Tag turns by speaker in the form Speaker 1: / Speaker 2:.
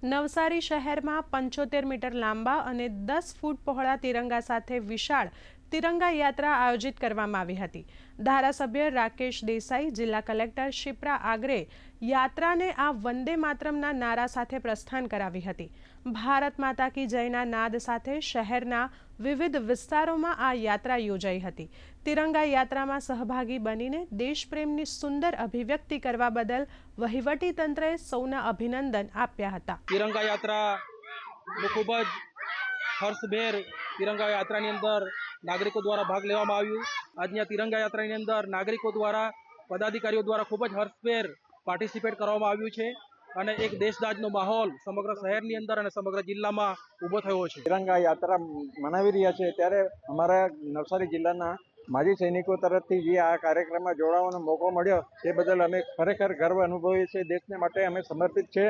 Speaker 1: નવસારી શહેરમાં 75 મીટર લાંબા અને 10 ફૂટ પહોળા તિરંગા સાથે વિશાળ તિરંગા યાત્રા આયોજિત કરવામાં આવી હતી। ધારાસભ્ય રાકેશ દેસાઈ, જિલ્લા કલેક્ટર શિપ્રા આગરે યાત્રાને આ વંદે માતરમના નારા સાથે પ્રસ્થાન કરાવી હતી। ભારત માતા કી જયના નાદ સાથે શહેરના વિવિધ વિસ્તારોમાં આ યાત્રા યોજાઈ હતી। તિરંગા યાત્રામાં સહભાગી બનીને દેશપ્રેમની સુંદર અભિવ્યક્તિ કરવા બદલ વહીવટી તંત્રએ સૌના અભિનંદન આપ્યા હતા।
Speaker 2: तिरंगा यात्रा खूब ज हर्षभेर तिरंगा यात्रा अंदर नागरिकों द्वारा भाग लेवामां आव्युं। आजनी तिरंगा यात्रा अंदर नागरिकों द्वारा पदाधिकारीओ द्वारा खूब ज हर्षभेर पार्टिसिपेट करवामां आव्युं छे અને એક દેશદાજનો માહોલ સમગ્ર શહેરની અંદર અને સમગ્ર જિલ્લામાં ઊભો થયો છે।
Speaker 3: तिरंगा यात्रा मनावी रह्या छे त्यारे अमारा नवसारी जिल्लाना माजी सैनिको तरफथी जे आ कार्यक्रममां जोड़વાનો મોકો મળ્યો તે બદલ અમે ખરેખર ગર્વ અનુભવીએ છીએ। દેશને માટે અમે સમર્પિત છે।